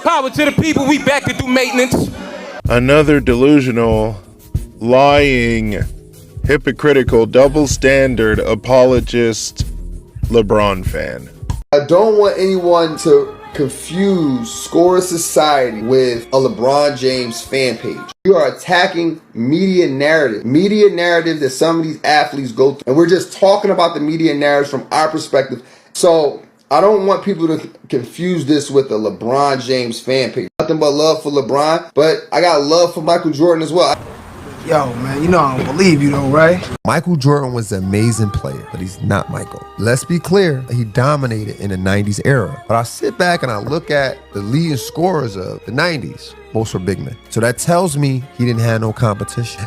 Power to the people, we back to do maintenance. Another delusional, lying, hypocritical, double standard apologist Lebron fan. I don't want anyone to confuse Scorer Society with a LeBron James fan page. You are attacking media narrative that some of these athletes go through. And we're just talking about the media narratives from our perspective. So I don't want people to confuse this with a LeBron James fan page. Nothing but love for LeBron, but I got love for Michael Jordan as well. Yo, man, you know I don't believe you though, right? Michael Jordan was an amazing player, but he's not Michael. Let's be clear, he dominated in the 90s era. But I sit back and I look at the leading scorers of the 90s. Most were big men. So that tells me he didn't have no competition.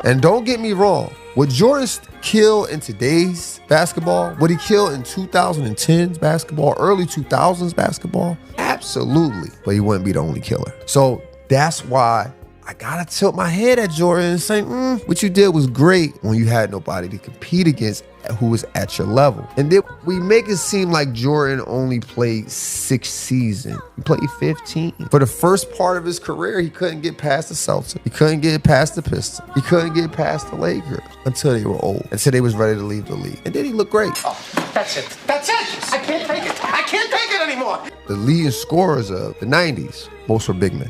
And don't get me wrong, would Jordan kill in today's basketball? Would he kill in 2010's basketball, early 2000s basketball? Absolutely. But he wouldn't be the only killer. So that's why I gotta tilt my head at Jordan and say, what you did was great when you had nobody to compete against who was at your level. And then we make it seem like Jordan only played 6 seasons. He played 15. For the first part of his career, he couldn't get past the Celtics. He couldn't get past the Pistons. He couldn't get past the Lakers until they were old, until they was ready to leave the league. And then he looked great. Oh, that's it. That's it. I can't take it. I can't take it anymore. The leading scorers of the 90s, most were big men.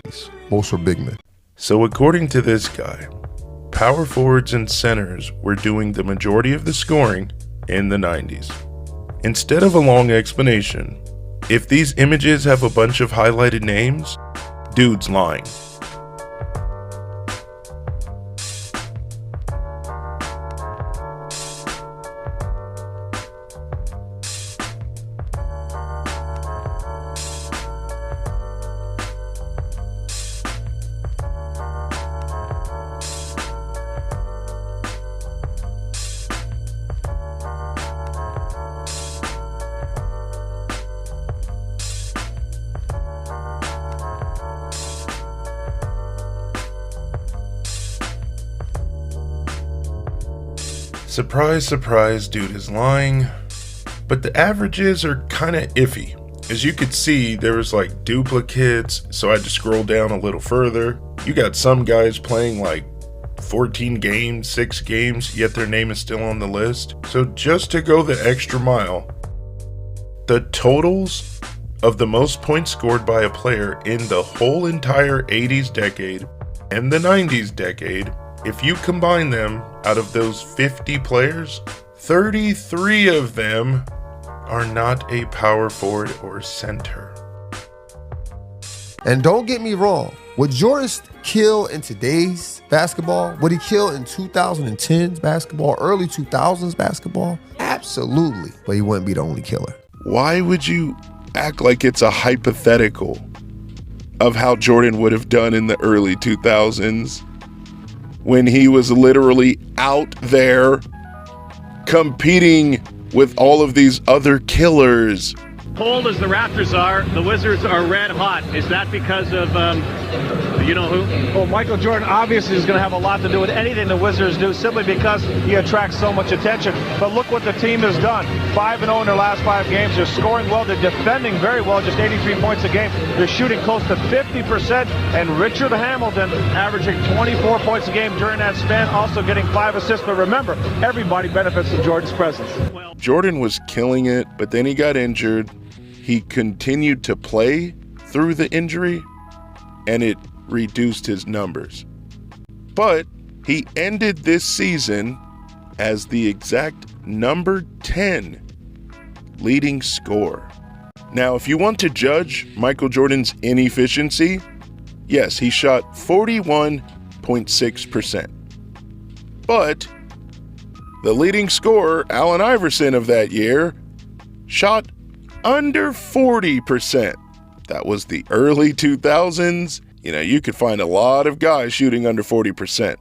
Most were big men. So according to this guy, power forwards and centers were doing the majority of the scoring in the 90s. Instead of a long explanation, if these images have a bunch of highlighted names, dude's lying. Surprise, surprise, dude is lying. But the averages are kind of iffy. As you could see, there was like duplicates, so I had to scroll down a little further. You got some guys playing like 14 games, 6 games, yet their name is still on the list. So just to go the extra mile, the totals of the most points scored by a player in the whole entire 80s decade and the 90s decade, if you combine them, out of those 50 players, 33 of them are not a power forward or center. And don't get me wrong, would Jordan kill in today's basketball? Would he kill in 2010's basketball, early 2000s basketball? Absolutely. But he wouldn't be the only killer. Why would you act like it's a hypothetical of how Jordan would have done in the early 2000s? When he was literally out there competing with all of these other killers. Cold as the Raptors are, the Wizards are red hot. Is that because of, you know who? Well, Michael Jordan obviously is going to have a lot to do with anything the Wizards do, simply because he attracts so much attention. But look what the team has done. 5-0 in their last 5 games. They're scoring well. They're defending very well, just 83 points a game. They're shooting close to 50%. And Richard Hamilton averaging 24 points a game during that span, also getting 5 assists. But remember, everybody benefits from Jordan's presence. Jordan was killing it, but then he got injured. He continued to play through the injury, and it reduced his numbers. But he ended this season as the exact number 10 leading scorer. Now, if you want to judge Michael Jordan's inefficiency, yes, he shot 41.6%. But the leading scorer, Allen Iverson of that year, shot under 40%. That was the early 2000s. You know, you could find a lot of guys shooting under 40%.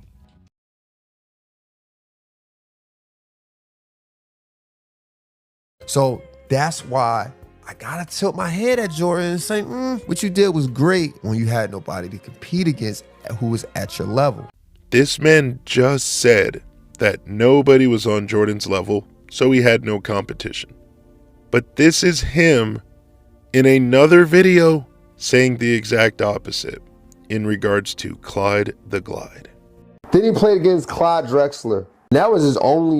So that's why I gotta tilt my head at Jordan and say, what you did was great when you had nobody to compete against who was at your level. This man just said that nobody was on Jordan's level, so he had no competition. But this is him in another video saying the exact opposite in regards to Clyde the Glide. Then he played against Clyde Drexler. That was his only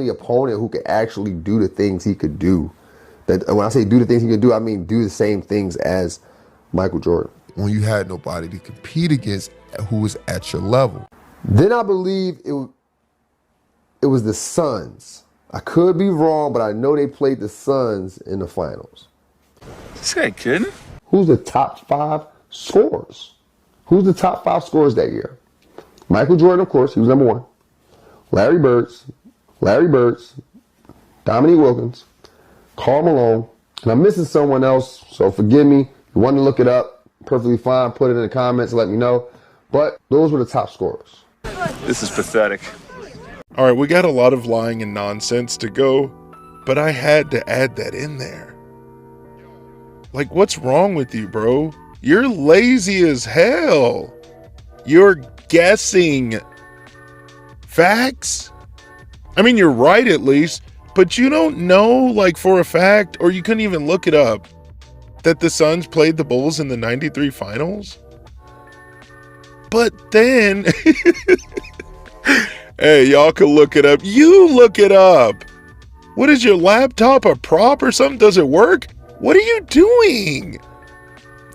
opponent who could actually do the things he could do. That when I say do the things he could do, I mean do the same things as Michael Jordan. When you had nobody to compete against who was at your level. Then I believe it was the Suns. I could be wrong, but I know they played the Suns in the finals. This guy kidding? Who's the top 5 scorers? Who's the top 5 scorers that year? Michael Jordan, of course, he was number 1. Larry Birds, Dominique Wilkins, Karl Malone, and I'm missing someone else, so forgive me. If you want to look it up, perfectly fine. Put it in the comments, let me know. But those were the top scorers. This is pathetic. All right, we got a lot of lying and nonsense to go, but I had to add that in there. Like, what's wrong with you, bro? You're lazy as hell. You're guessing facts. I mean, you're right at least, but you don't know, like, for a fact, or you couldn't even look it up, that the Suns played the Bulls in the 93 finals? But then, hey, y'all can look it up. You look it up. What is your laptop, a prop or something? Does it work? What are you doing?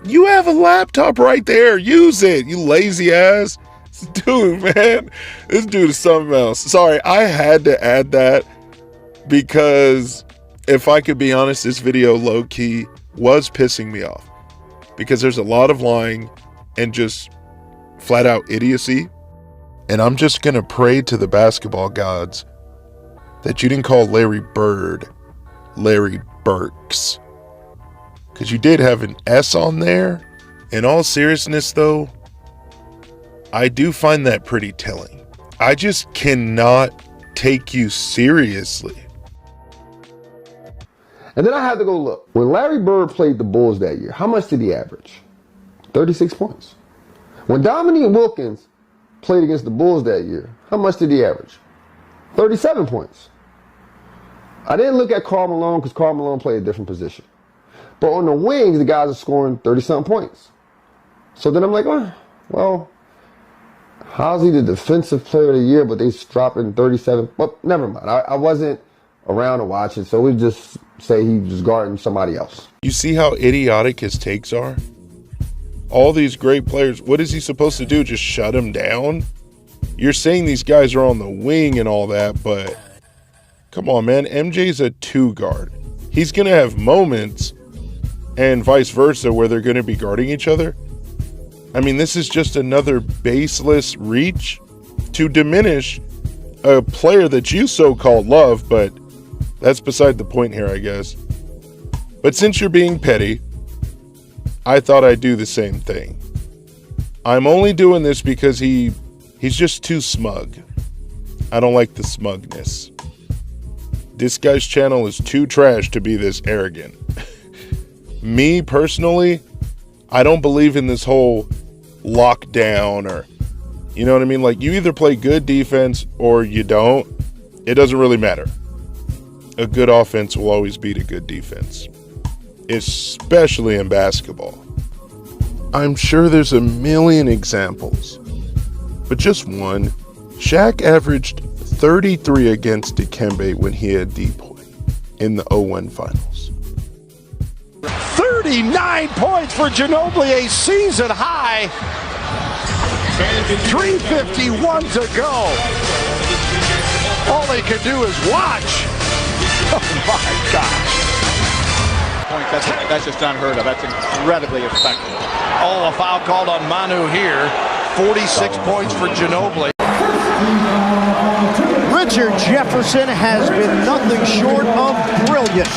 You have a laptop right there. Use it, you lazy ass. Dude, man, this dude is something else. Sorry, I had to add that because if I could be honest, this video low-key was pissing me off because there's a lot of lying and just flat-out idiocy. And I'm just going to pray to the basketball gods that you didn't call Larry Bird Larry Burks. Because you did have an S on there. In all seriousness, though, I do find that pretty telling. I just cannot take you seriously. And then I had to go look. When Larry Bird played the Bulls that year, how much did he average? 36 points. When Dominique Wilkins played against the Bulls that year, how much did he average? 37 points. I didn't look at Karl Malone because Karl Malone played a different position. But on the wings, the guys are scoring 30-something points. So then I'm like, oh, well, how's he the defensive player of the year, but they dropping 37? Well, never mind. I wasn't around to watch it, so we just say he's just guarding somebody else. You see how idiotic his takes are? All these great players, what is he supposed to do? Just shut them down? You're saying these guys are on the wing and all that, but come on, man. MJ's a 2 guard. He's going to have moments and vice versa where they're going to be guarding each other. I mean, this is just another baseless reach to diminish a player that you so-called love, but that's beside the point here, I guess. But since you're being petty, I thought I'd do the same thing. I'm only doing this because he's just too smug. I don't like the smugness. This guy's channel is too trash to be this arrogant. Me, personally, I don't believe in this whole lockdown or, you know what I mean? Like, you either play good defense or you don't. It doesn't really matter. A good offense will always beat a good defense, especially in basketball. I'm sure there's a million examples, but just one. Shaq averaged 33 against Dikembe when he had Depoy in the 0-1 finals. 39 points for Ginobili, a season high. 3:51 to go. All they can do is watch. Oh my gosh. That's just unheard of. That's incredibly effective. Oh, a foul called on Manu here. 46 points for Ginobili. Richard Jefferson has been nothing short of brilliant.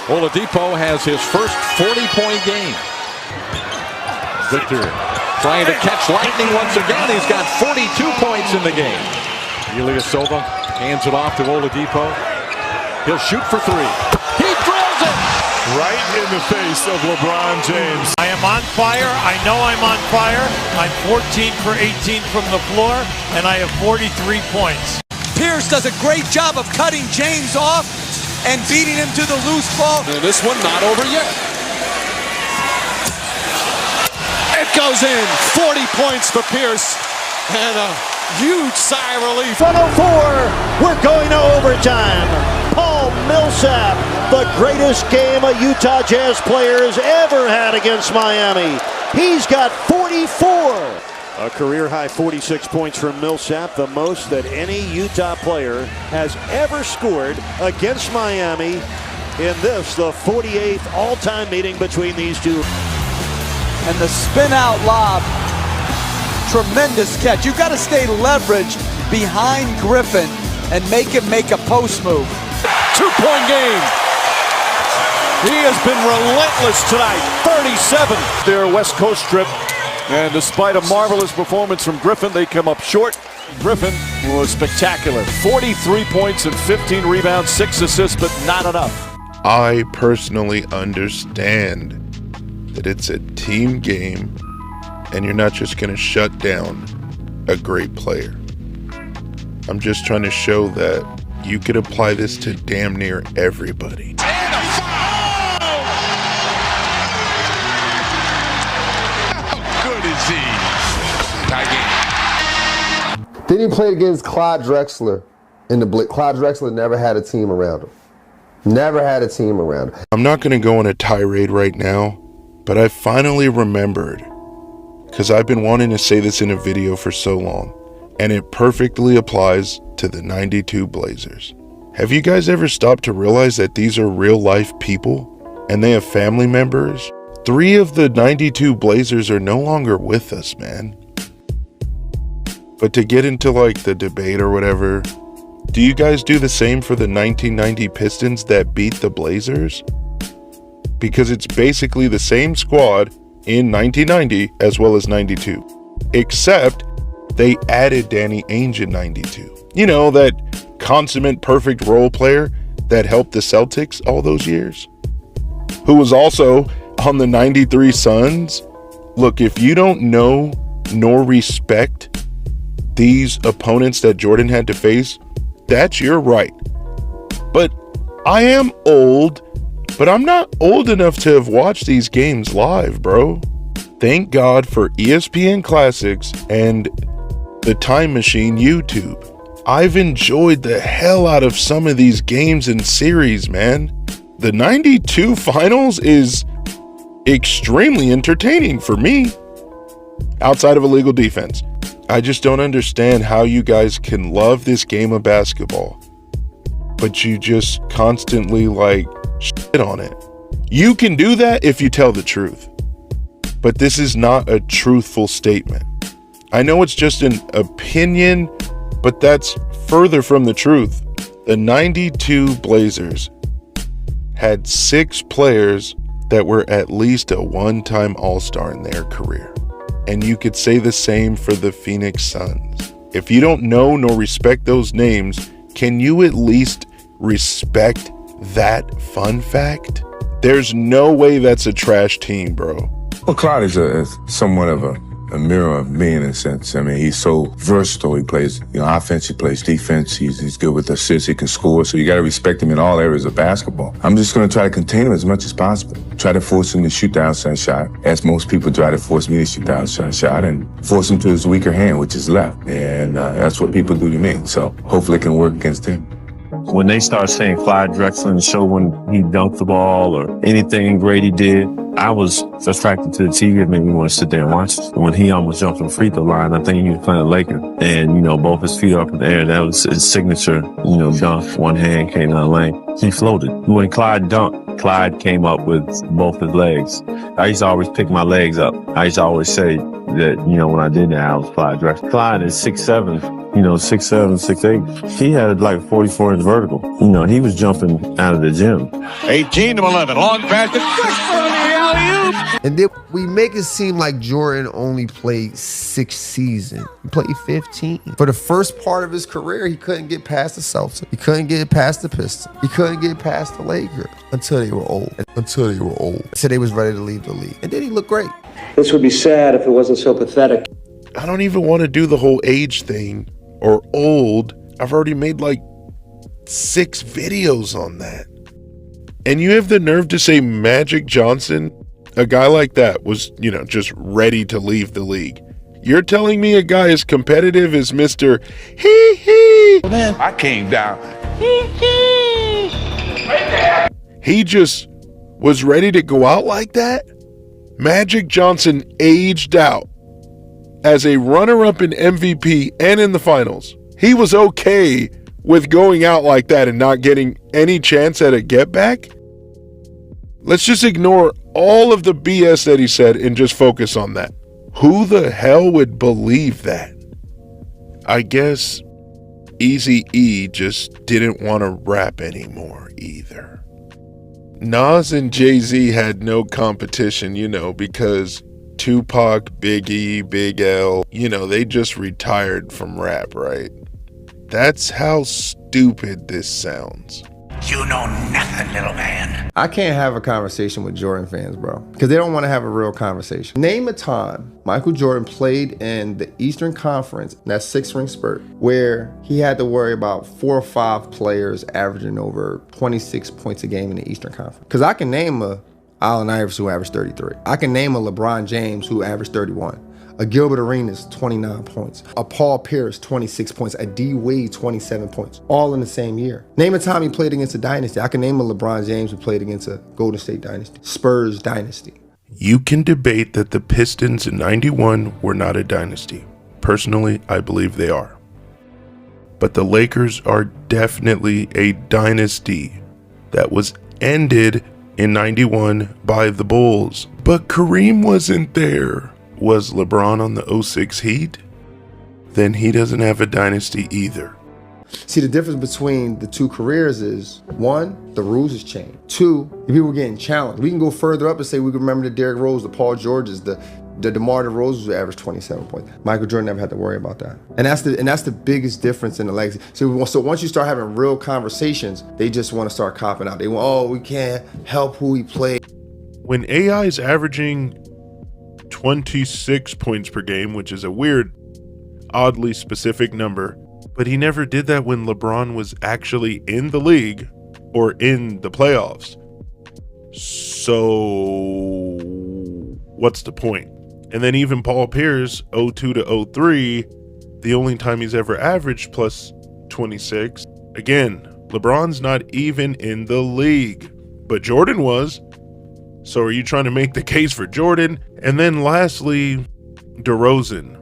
Oladipo has his first 40-point game. Victor trying to catch lightning once again. He's got 42 points in the game. Ilyasova hands it off to Oladipo. He'll shoot for 3. He drills it! Right in the face of LeBron James. I am on fire. I know I'm on fire. I'm 14 for 18 from the floor, and I have 43 points. Pierce does a great job of cutting James off, and beating him to the loose ball. This one not over yet. It goes in. 40 points for Pierce. And a huge sigh of relief. 104. We're going to overtime. Paul Millsap, the greatest game a Utah Jazz player has ever had against Miami. He's got 44. A career-high 46 points from Millsap, the most that any Utah player has ever scored against Miami in this, the 48th all-time meeting between these two. And the spin-out lob, tremendous catch. You've got to stay leveraged behind Griffin and make him make a post move. 2-point game. He has been relentless tonight. 37. Their West Coast trip. And despite a marvelous performance from Griffin, they come up short. Griffin was spectacular. 43 points and 15 rebounds, 6 assists, but not enough. I personally understand that it's a team game and you're not just going to shut down a great player. I'm just trying to show that you could apply this to damn near everybody. Then he played against Clyde Drexler in the Blitz. Clyde Drexler never had a team around him. Never had a team around him. I'm not going to go on a tirade right now, but I finally remembered, because I've been wanting to say this in a video for so long, and it perfectly applies to the 92 Blazers. Have you guys ever stopped to realize that these are real life people and they have family members? 3 of the 92 Blazers are no longer with us, man. But to get into like the debate or whatever, do you guys do the same for the 1990 Pistons that beat the Blazers? Because it's basically the same squad in 1990 as well as 92, except they added Danny Ainge in 92. You know, that consummate perfect role player that helped the Celtics all those years, who was also on the 93 Suns. Look, if you don't know nor respect these opponents that Jordan had to face, that's your right. But I am old, but I'm not old enough to have watched these games live, bro. Thank God for ESPN Classics and the Time Machine YouTube. I've enjoyed the hell out of some of these games and series, man. The 92 finals is extremely entertaining for me, outside of illegal defense. I just don't understand how you guys can love this game of basketball, but you just constantly like shit on it. You can do that if you tell the truth, but this is not a truthful statement. I know it's just an opinion, but that's further from the truth. The 92 Blazers had 6 players that were at least a one-time All-Star in their career. And you could say the same for the Phoenix Suns. If you don't know nor respect those names, can you at least respect that fun fact? There's no way that's a trash team, bro. Well, Clyde is somewhat of a mirror of me in a sense. I mean, he's so versatile. He plays, offense, he plays defense. He's good with assists. He can score. So you got to respect him in all areas of basketball. I'm just going to try to contain him as much as possible. Try to force him to shoot the outside shot, as most people try to force me to shoot the outside shot, and force him to his weaker hand, which is left. And that's what people do to me. So hopefully it can work against him. When they start saying Clyde Drexler and show when he dunked the ball or anything great he did, I was attracted to the TV. It made me want to sit there and watch it. When he almost jumped from the free throw line, I think he was playing a Laker. And, both his feet up in the air. That was his signature, dunk. One hand came down the lane. He floated. When Clyde dunked, Clyde came up with both his legs. I used to always pick my legs up. I used to always say that, when I did that, I was Clyde Drexler. Clyde is 6'7". 6'7", 6'8". He had like 44-inch vertical. He was jumping out of the gym. 18-11, long pass. And then we make it seem like Jordan only played 6 seasons. He played 15. For the first part of his career, he couldn't get past the Celtics. He couldn't get past the Pistons. He couldn't get past the Lakers until they were old. Until they was ready to leave the league. And then he looked great. This would be sad if it wasn't so pathetic. I don't even want to do the whole age thing or old. I've already made like 6 videos on that. And you have the nerve to say Magic Johnson, a guy like that, was, just ready to leave the league. You're telling me a guy as competitive as Mr. Hee. Man, I came down. He just was ready to go out like that? Magic Johnson aged out. As a runner-up in MVP and in the finals, he was okay with going out like that and not getting any chance at a get-back? Let's just ignore all of the BS that he said and just focus on that. Who the hell would believe that? I guess Eazy-E just didn't want to rap anymore either. Nas and Jay-Z had no competition, because Tupac, Biggie, Big L, they just retired from rap, right? That's how stupid this sounds. You know nothing, little man. I can't have a conversation with Jordan fans, bro, because they don't want to have a real conversation. Name a time Michael Jordan played in the Eastern Conference, that 6-ring spurt, where he had to worry about 4 or 5 players averaging over 26 points a game in the Eastern Conference. Because I can name a Allen Iverson who averaged 33. I can name a LeBron James who averaged 31. A Gilbert Arenas, 29 points. A Paul Pierce, 26 points. A D Wade, 27 points. All in the same year. Name a time he played against a dynasty. I can name a LeBron James who played against a Golden State dynasty. Spurs dynasty. You can debate that the Pistons in 91 were not a dynasty. Personally, I believe they are. But the Lakers are definitely a dynasty that was ended in 91 by the Bulls. But Kareem wasn't there. Was LeBron on the 06 Heat? Then he doesn't have a dynasty either. See, the difference between the two careers is, 1, the rules has changed. 2, the people were getting challenged. We can go further up and say we can remember the Derrick Rose, the Paul Georges, the DeMar DeRozan who averaged 27 points. Michael Jordan never had to worry about that. And that's the biggest difference in the legacy. So once you start having real conversations, they just want to start copping out. They want, we can't help who he played. When AI is averaging 26 points per game, which is a weird, oddly specific number, but he never did that when LeBron was actually in the league or in the playoffs. So what's the point? And then even Paul Pierce, 02 to 03, the only time he's ever averaged plus 26. Again, LeBron's not even in the league, but Jordan was. So are you trying to make the case for Jordan? And then lastly, DeRozan.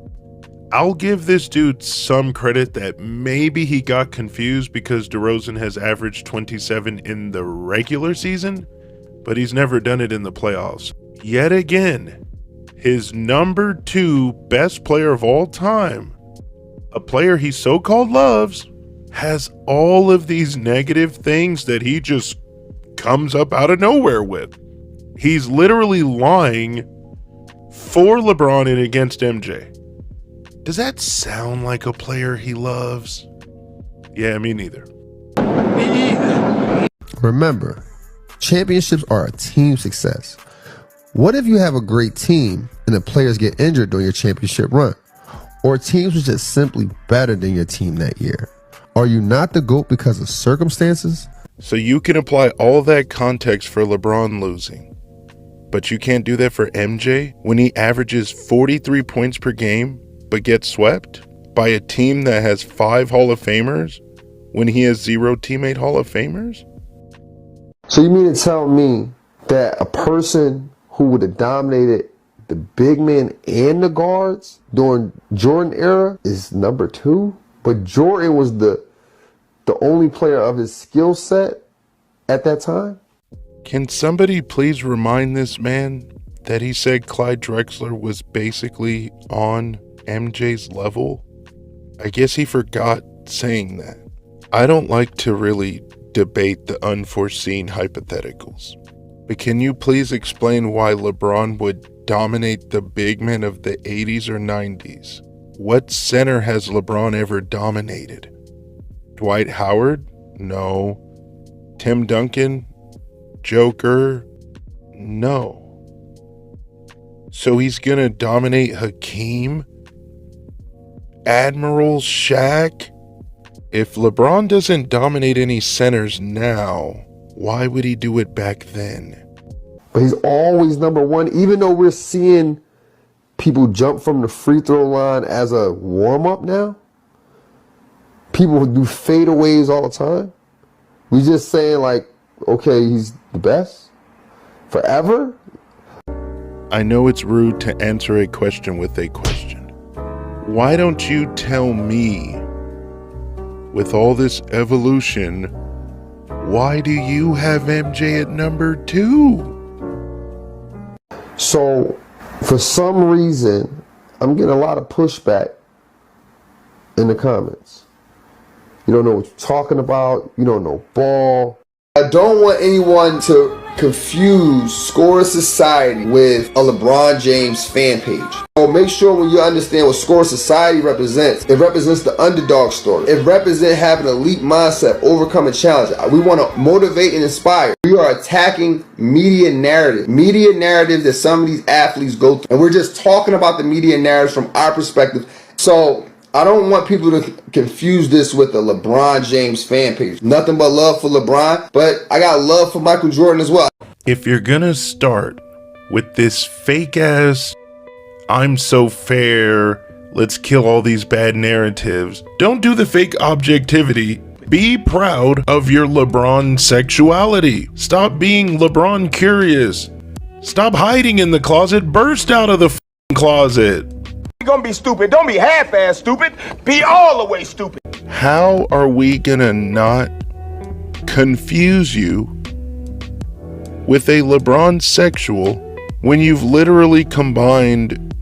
I'll give this dude some credit that maybe he got confused because DeRozan has averaged 27 in the regular season, but he's never done it in the playoffs. Yet again, his number 2 best player of all time, a player he so-called loves, has all of these negative things that he just comes up out of nowhere with. He's literally lying for LeBron and against MJ. Does that sound like a player he loves? Yeah, me neither. Remember, championships are a team success. What if you have a great team and the players get injured during your championship run? Or teams was just simply better than your team that year? Are you not the GOAT because of circumstances? So you can apply all that context for LeBron losing. But you can't do that for MJ when he averages 43 points per game but gets swept by a team that has 5 Hall of Famers when he has 0 teammate Hall of Famers? So you mean to tell me that a person who would have dominated the big men and the guards during Jordan era is number 2? But Jordan was the only player of his skill set at that time? Can somebody please remind this man that he said Clyde Drexler was basically on MJ's level? I guess he forgot saying that. I don't like to really debate the unforeseen hypotheticals, but can you please explain why LeBron would dominate the big men of the 80s or 90s? What center has LeBron ever dominated? Dwight Howard? No. Tim Duncan? Joker? No. So he's gonna dominate Hakeem? Admiral Shaq? If LeBron doesn't dominate any centers now, Why would he do it back then? But he's always number one, even though we're seeing people jump from the free throw line as a warm-up now. People who do fadeaways all the time. We just saying like, okay, he's the best forever. I know it's rude to answer a question with a question. Why don't you tell me, with all this evolution, why do you have MJ at number 2? So, for some reason, I'm getting a lot of pushback in the comments. You don't know what you're talking about. You don't know ball. I don't want anyone to confuse Scorer Society with a LeBron James fan page. So make sure when you understand what Scorer Society represents, it represents the underdog story. It represents having an elite mindset, overcoming challenge. We want to motivate and inspire. We are attacking media narrative that some of these athletes go through. And we're just talking about the media narrative from our perspective. So I don't want people to confuse this with the LeBron James fan page. Nothing but love for LeBron, but I got love for Michael Jordan as well. If you're gonna start with this fake ass, I'm so fair, let's kill all these bad narratives, don't do the fake objectivity. Be proud of your LeBron sexuality. Stop being LeBron curious. Stop hiding in the closet. Burst out of the closet. You're gonna be stupid. Don't be half-ass stupid. Be all the way stupid. How are we gonna not confuse you with a LeBron sexual when you've literally combined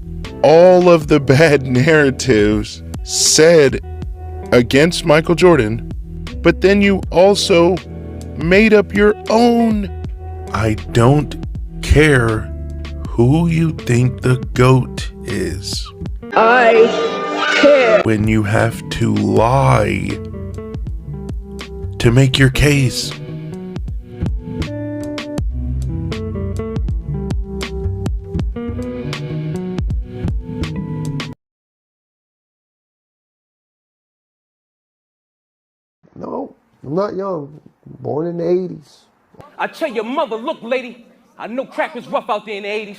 all of the bad narratives said against Michael Jordan, but then you also made up your own? I don't care who you think the GOAT is. I care. When you have to lie to make your case. No, I'm not young. Born in the 80s. I tell your mother, look, lady, I know crack was rough out there in the 80s.